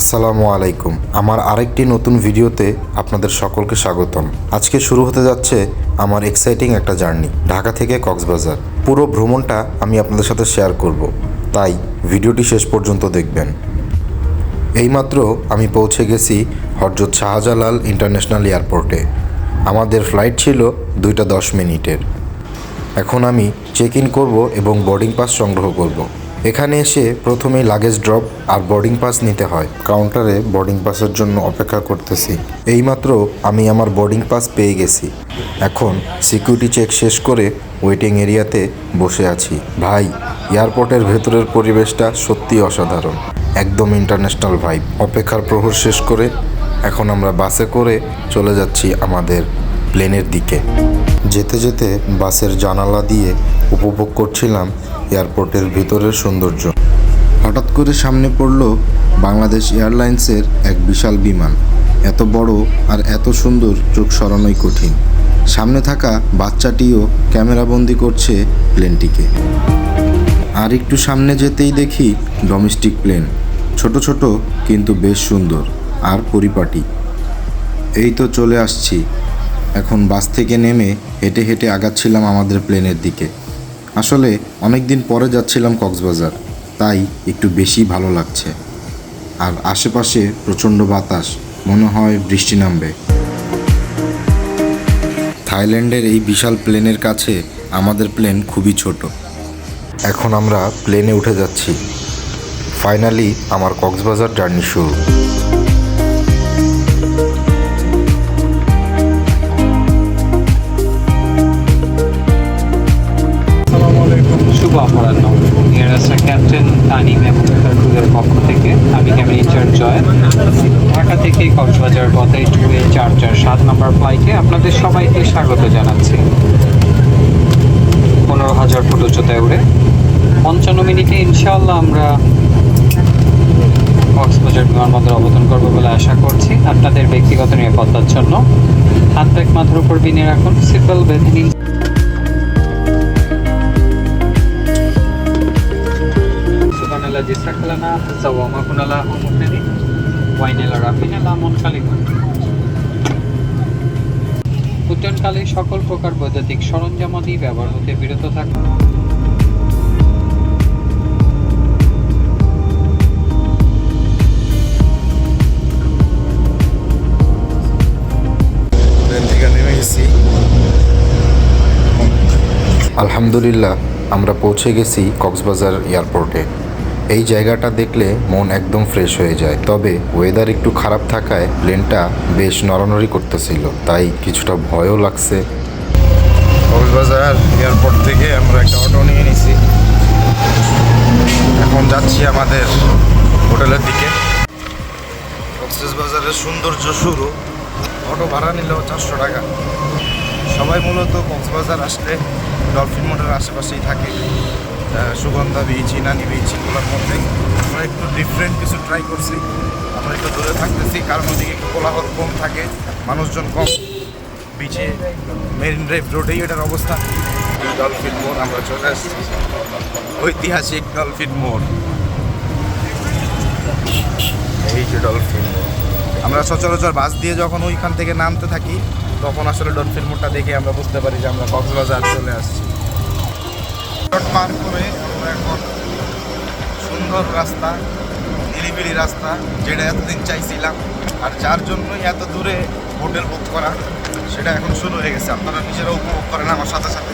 আসসালামু আলাইকুম। আমার আরেকটি নতুন ভিডিওতে আপনাদের সকলকে স্বাগতম। আজকে শুরু হতে যাচ্ছে আমার এক্সাইটিং একটা জার্নি, ঢাকা থেকে কক্সবাজার। পুরো ভ্রমণটা আমি আপনাদের সাথে শেয়ার করব, তাই ভিডিওটি শেষ পর্যন্ত দেখবেন। এইমাত্র আমি পৌঁছে গেছি হযরত শাহজালাল ইন্টারন্যাশনাল এয়ারপোর্টে। আমাদের ফ্লাইট ছিল 2:10 এখন আমি চেক ইন করবো এবং বোর্ডিং পাস সংগ্রহ করব। এখানে এসে প্রথমেই লাগেজ ড্রপ আর বোর্ডিং পাস নিতে হয়। কাউন্টারে বোর্ডিং পাসের জন্য অপেক্ষা করতেছি। এইমাত্র আমি আমার বোর্ডিং পাস পেয়ে গেছি। এখন সিকিউরিটি চেক শেষ করে ওয়েটিং এরিয়াতে বসে আছি। ভাই, এয়ারপোর্টের ভেতরের পরিবেশটা সত্যি অসাধারণ, একদম ইন্টারন্যাশনাল ভাইব। অপেক্ষার প্রহর শেষ করে এখন আমরা বাসে করে চলে যাচ্ছি আমাদের প্লেনের দিকে। যেতে যেতে বাসের জানালা দিয়ে উপভোগ করছিলাম এয়ারপোর্টের ভিতরের সৌন্দর্য। হঠাৎ করে সামনে পড়ল বাংলাদেশ এয়ারলাইন্সের এক বিশাল বিমান। এত বড় আর এত সুন্দর, চোখ সরানোই কঠিন। সামনে থাকা বাচ্চাটিও ক্যামেরাবন্দি করছে প্লেনটিকে। আর একটু সামনে যেতেই দেখি ডোমেস্টিক প্লেন, ছোট ছোট কিন্তু বেশ সুন্দর আর পরিপাটি। এই তো চলে আসছি। এখন বাস থেকে নেমে হেঁটে হেঁটে আগাচ্ছিলাম আমাদের প্লেনের দিকে। আসলে অনেক দিন পরে যাচ্ছিলাম কক্সবাজার, তাই একটু বেশি ভালো লাগছে। আর আশেপাশে প্রচণ্ড বাতাস, মনে হয় বৃষ্টি নামবে। থাইল্যান্ডের এই বিশাল প্লেনের কাছে আমাদের প্লেন খুবই ছোট। এখন আমরা প্লেনে উঠে যাচ্ছি। ফাইনালি আমার কক্সবাজার জার্নি শুরু। শুভ অপরাহ্ন। এয়ারলাইন্সের ক্যাপ্টেন তানিম এবং তার ক্রুদের পক্ষ থেকে আমি ক্যাবিন ইনচার্জ জয়, ঢাকা থেকে কক্সবাজার পথে 2A447 নম্বর ফ্লাইটে আপনাদের সবাইকে স্বাগত জানাচ্ছি। 15,000 ফুট উচ্চতায় উড়ে 55 মিনিটে ইনশাআল্লাহ আমরা কক্সবাজার বিমানবন্দর অবতরণ করবো বলে আশা করছি। আপনাদের ব্যক্তিগত নিরাপত্তার জন্য হাত ব্যাগ মাথার উপর বিনে রাখুন, সিটবেল্ট বেঁধে নিন। Jisakalana, Sawama Kunala, Homopedi, Wainela Rafinela, Monkalikun. উদ্যানকালে সকল প্রকার বৈদ্যুতিক সরঞ্জামাদি ব্যবহার হতে বিরত থাকুন। আলহামদুলিল্লাহ, আমরা পৌঁছে গেছি কক্সবাজার এয়ারপোর্টে। এই জায়গাটা দেখলে মন একদম ফ্রেশ হয়ে যায়। তবে ওয়েদার একটু খারাপ থাকায় প্লেনটা বেশ নড়ানড়ি করতেছিল, তাই কিছুটা ভয়ও লাগছে। কক্সবাজার এয়ারপোর্ট থেকে আমরা একটা অটো নিয়ে নিছি। এখন যাচ্ছি আমাদের হোটেলের দিকে। কক্সবাজারের সৌন্দর্য শুরু। অটো ভাড়া নিল 400 টাকা। সবাই মূলত কক্সবাজার আসলে ডলফিন মোড়ের আশেপাশেই থাকে, সুগন্ধা বিচ, ইনানি বিচ, এগুলোর মধ্যে আমরা একটু ডিফারেন্ট কিছু ট্রাই করছি। আমরা একটু দূরে থাকতেছি, কারণ ওদিকে একটু কোলাহল কম থাকে, মানুষজন কম। বিচে মেরিন ড্রাইভ রোডেই এটার অবস্থা। ডলফিন মোড় আমরা চলে আসছি, ঐতিহাসিক ডলফিন মোড়। এই যে ডলফিন মোড়। আমরা সচরাচর বাস দিয়ে যখন ওইখান থেকে নামতে থাকি, তখন আসলে ডলফিন মোড়টা দেখে আমরা বুঝতে পারি যে আমরা কক্সবাজার চলে আসছি। পার করে আমরা এখন সুন্দর রাস্তা, নিরিবিলি রাস্তা, যেটা এতদিন চাইছিলাম আর যার জন্যই এত দূরে হোটেল বুক করা, সেটা এখন শুরু হয়ে গেছে। আপনারা নিজেরাও উপভোগ করেন আমার সাথে সাথে।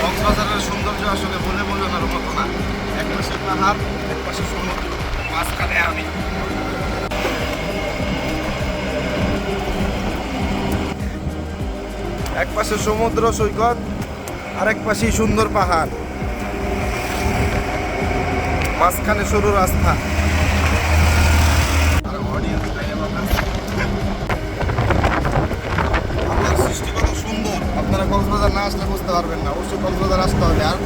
কক্সবাজারের সৌন্দর্য আসলে বলে বোঝানোর মতো না। এক পাশে পাহাড়, এক পাশে সমুদ্র, মাঝখানে আমি। এক পাশে সমুদ্র সৈকত, আরেক পাশেই সুন্দর পাহাড়, মাঝখানে সরু রাস্তা। সৃষ্টি কত সুন্দর, আপনারা কক্সবাজার না আসলে বুঝতে পারবেন না। অবশ্যই কক্সবাজার আসতে হবে। আর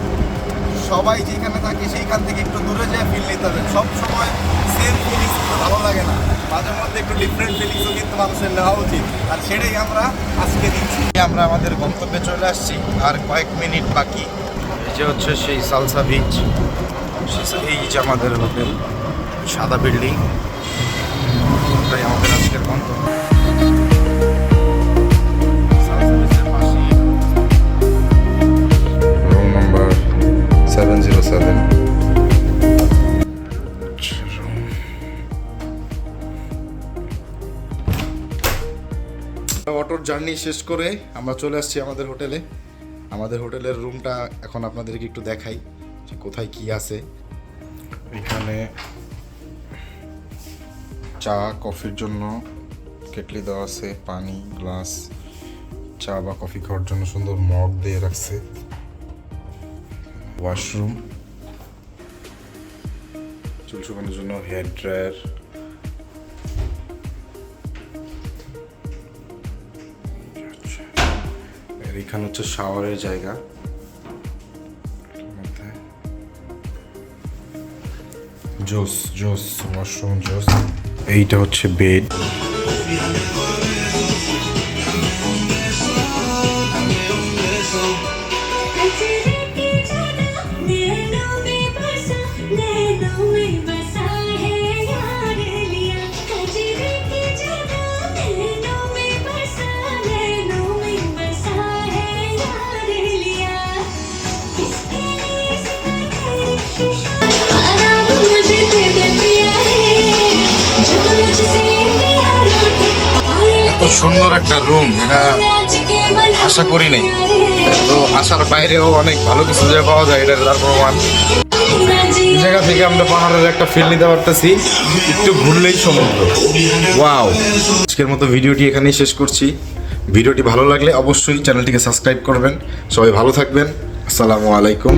সবাই যেখানে থাকে সেইখান থেকে একটু দূরে যেয়ে ফিল নিতে হবে। সব সময় সেম ফিলিংস ভালো লাগে না, মাঝে মধ্যে একটু ডিফারেন্ট ফিলিংসও কিন্তু মানুষের নেওয়া উচিত। আর সেটাই আমরা আজকে দিচ্ছি। আমরা আমাদের গন্তব্যে চলে আসছি, আর কয়েক মিনিট বাকি। এই যে হচ্ছে সেই সালসা বিচ। এই যে আমাদের হোটেল, সাদা বিল্ডিং, এটাই আমাদের আজকের গন্তব্য। Room number 707। অটোর জার্নি শেষ করে আমরা চলে আসছি আমাদের হোটেলে। আমাদের হোটেলের রুমটা এখন আপনাদেরকে একটু দেখাই যে কোথায় কি আছে। এখানে চা কফির জন্য কেটলি দেওয়া আছে, পানি গ্লাস, চা বা কফি খাওয়ার জন্য সুন্দর মগ দিয়ে রাখছে, ওয়াশরুম, চুল শুকানোর জন্য হেয়ার ড্রায়ার, এখানে হচ্ছে শাওয়ারের জায়গা, জোস জোস ওয়াশরুম জোস। এইটা হচ্ছে বেড। এত সুন্দর একটা রুম, এটা আশা করি নাই। তো আশার বাইরেও অনেক ভালো কিছু জায়গা পাওয়া যায়, এটার তার প্রমাণ। এই জায়গা থেকে আমরা পাহাড়ের একটা ফিল নিতে পারতেছি, একটু ঘুরলেই সমুদ্র। ওয়াও! আজকের মতো ভিডিওটি এখানেই শেষ করছি। ভিডিওটি ভালো লাগলে অবশ্যই চ্যানেলটিকে সাবস্ক্রাইব করবেন। সবাই ভালো থাকবেন। আসসালামু আলাইকুম।